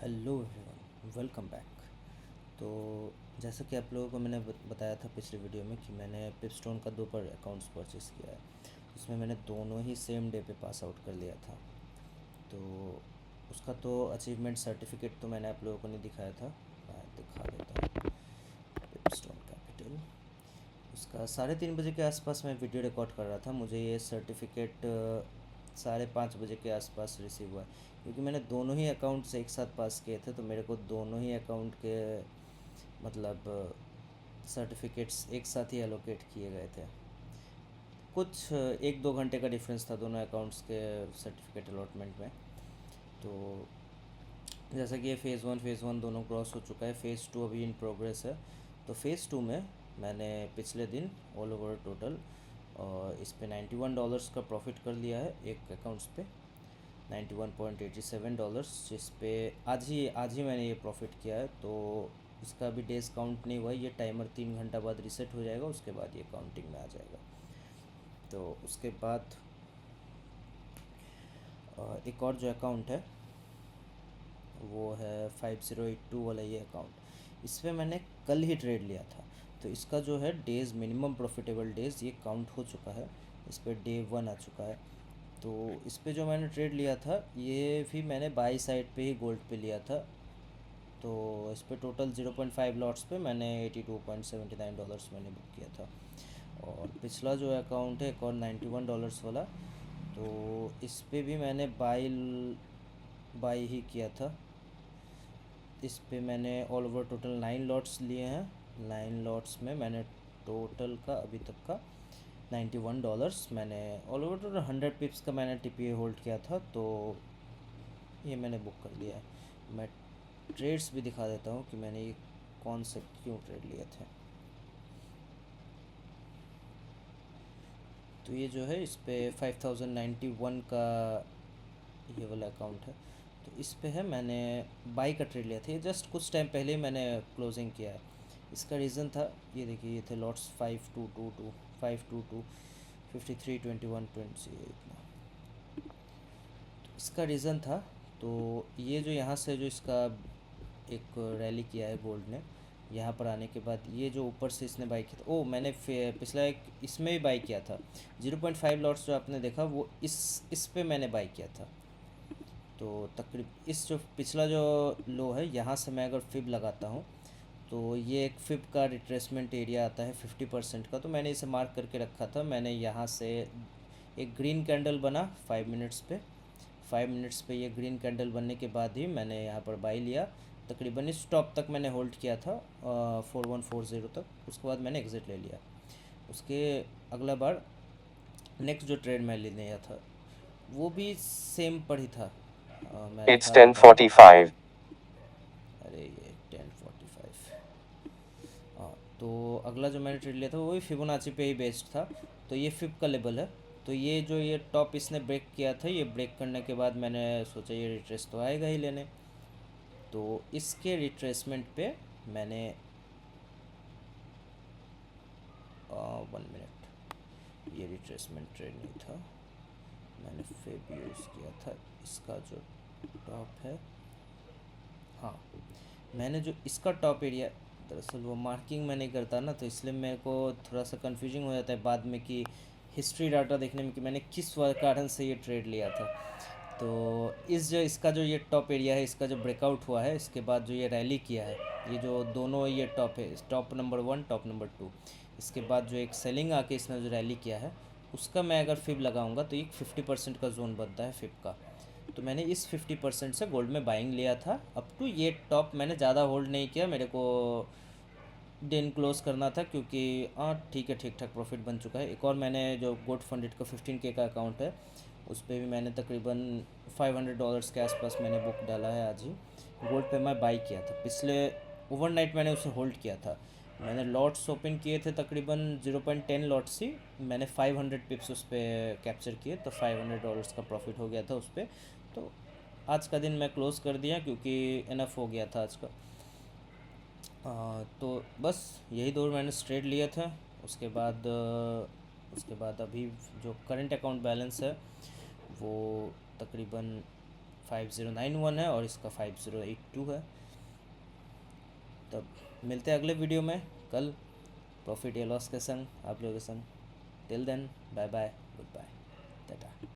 Hello everyone, welcome back. तो जैसा कि आप लोगों को मैंने बताया था पिछले वीडियो में कि मैंने पिपस्टोन का दो पर अकाउंट्स परचेज़ किया है। उसमें मैंने दोनों ही सेम डे पे पास आउट कर लिया था। तो उसका तो अचीवमेंट सर्टिफिकेट तो मैंने आप लोगों को नहीं दिखाया था, मैं दिखा देता हूँ। पिपस्टोन कैपिटल, उसका 3:30 बजे के आसपास मैं वीडियो रिकॉर्ड कर रहा था। मुझे ये सर्टिफिकेट 5:30 बजे के आसपास रिसीव हुआ है, क्योंकि मैंने दोनों ही अकाउंट्स एक साथ पास किए थे। तो मेरे को दोनों ही अकाउंट के मतलब सर्टिफिकेट्स एक साथ ही एलोकेट किए गए थे। कुछ 1-2 घंटे का डिफरेंस था दोनों अकाउंट्स के सर्टिफिकेट अलॉटमेंट में। तो जैसा कि ये फ़ेज़ 1 दोनों क्रॉस हो चुका है, फ़ेज़ 2 अभी इन प्रोग्रेस है। तो फ़ेज़ 2 में मैंने पिछले दिन ऑल ओवर टोटल इस पे $91 का प्रॉफिट कर लिया है एक अकाउंट्स पे, $91.87, जिस पे आज ही मैंने ये प्रॉफिट किया है। तो इसका अभी डेज काउंट नहीं हुआ है, ये टाइमर 3 घंटा बाद रीसेट हो जाएगा, उसके बाद ये काउंटिंग में आ जाएगा। तो उसके बाद एक और जो अकाउंट है वो है 5082 वाला ये अकाउंट। इस पर मैंने कल ही ट्रेड लिया था। तो इसका जो है डेज़, मिनिमम प्रॉफिटेबल डेज़, ये काउंट हो चुका है। इस पर डे 1 आ चुका है। तो इस पे जो मैंने ट्रेड लिया था ये भी मैंने बाई साइड पे ही गोल्ड पे लिया था। तो इस पे टोटल 0.5 लॉट्स पे मैंने $82.79 मैंने बुक किया था। और पिछला जो अकाउंट है एक और $91 वाला, तो इस पे भी मैंने बाई ही किया था। इस पे मैंने ऑल ओवर टोटल 9 लॉट्स लिए हैं। 9 लॉट्स में मैंने टोटल का अभी तक का $91 मैंने ऑल ओवर टोटल 100 पिप्स का मैंने टीपीए होल्ड किया था। तो ये मैंने बुक कर दिया है। मैं ट्रेड्स भी दिखा देता हूँ कि मैंने ये कौन से क्यों ट्रेड लिए थे। तो ये जो है इस पे 5091 का ये वाला अकाउंट है। तो इस पे है, मैंने बाई का ट्रेड लिया था। ये जस्ट कुछ टाइम पहले ही मैंने क्लोजिंग किया है। इसका रीज़न था, ये देखिए, ये थे लॉट्स 5222, 522, 53, 21, 28 में। इसका रीज़न था, तो ये जो यहाँ से जो इसका एक रैली किया है गोल्ड ने, यहाँ पर आने के बाद ये जो ऊपर से इसने बाई किया था, मैंने पिछला एक इसमें भी बाई किया था। 0.5 लॉट्स जो आपने देखा वो इस पे मैंने बाई किया था। तो तकरीब इस जो पिछला जो लो है, यहाँ से मैं अगर फिब लगाता हूँ तो ये एक फिब का रिट्रेसमेंट एरिया आता है 50% का। तो मैंने इसे मार्क करके रखा था। मैंने यहाँ से एक ग्रीन कैंडल बना 5 मिनट्स पे, 5 मिनट्स पे ये ग्रीन कैंडल बनने के बाद ही मैंने यहाँ पर बाई लिया। तकरीबन इस टॉप तक मैंने होल्ड किया था 4140 तक। उसके बाद मैंने एग्ज़िट ले लिया। उसके अगला बार नेक्स्ट जो ट्रेड मैं लेने आया था वो भी सेम पर ही था। मैं It's दिखा देता हूँ। 10:45. अरे ये 10:45। हाँ, तो अगला जो मैंने ट्रेड लिया था वो भी फिबोनाची पे ही बेस्ड था। तो ये फिब का लेवल है। तो ये जो ये टॉप इसने ब्रेक किया था, ये ब्रेक करने के बाद मैंने सोचा ये रिट्रेस तो आएगा ही लेने। तो इसके रिट्रेसमेंट पे मैंने 1 मिनट, ये रिट्रेसमेंट ट्रेड नहीं था, मैंने फिब यूज़ किया था। इसका जो टॉप है, हाँ, मैंने जो इसका टॉप एरिया, दरअसल वो मार्किंग मैं नहीं करता ना, तो इसलिए मेरे को थोड़ा सा कन्फ्यूजिंग हो जाता है बाद में कि हिस्ट्री डाटा देखने में कि मैंने किस कारण से ये ट्रेड लिया था। तो इसका जो ये टॉप एरिया है, इसका जो ब्रेकआउट हुआ है, इसके बाद जो ये रैली किया है, ये जो दोनों ये टॉप है, टॉप नंबर 1, टॉप नंबर 2, इसके बाद जो एक सेलिंग आके इसने जो रैली किया है, उसका मैं अगर फिब लगाऊंगा तो एक 50% का जोन बनता है फिब का। तो मैंने इस 50% से गोल्ड में बाइंग लिया था। अप टू ये टॉप मैंने ज़्यादा होल्ड नहीं किया, मेरे को दिन क्लोज करना था, क्योंकि हाँ ठीक है, ठीक ठाक प्रॉफिट बन चुका है। एक और मैंने जो गोल्ड फंडेड का 15K का अकाउंट है, उस पर भी मैंने तकरीबन $500 के आसपास मैंने बुक डाला है आज ही। गोल्ड पे मैं बाई किया था, पिछले ओवरनाइट मैंने उसे होल्ड किया था। मैंने लॉट्स ओपन किए थे तकरीबन 0.10 लॉट्स ही, मैंने 500 पिप्स उस पर कैप्चर किए, तो $500 का प्रॉफिट हो गया था उस पर। तो आज का दिन मैं क्लोज़ कर दिया, क्योंकि इनफ हो गया था आज का। तो बस यही दो मैंने ट्रेड लिए थे। उसके बाद अभी जो करंट अकाउंट बैलेंस है वो तकरीबन 5091 है और इसका 5082 है। तब मिलते हैं अगले वीडियो में कल प्रॉफिट या लॉस के संग, आप लोगों के संग। Till then bye bye, good bye, Tata.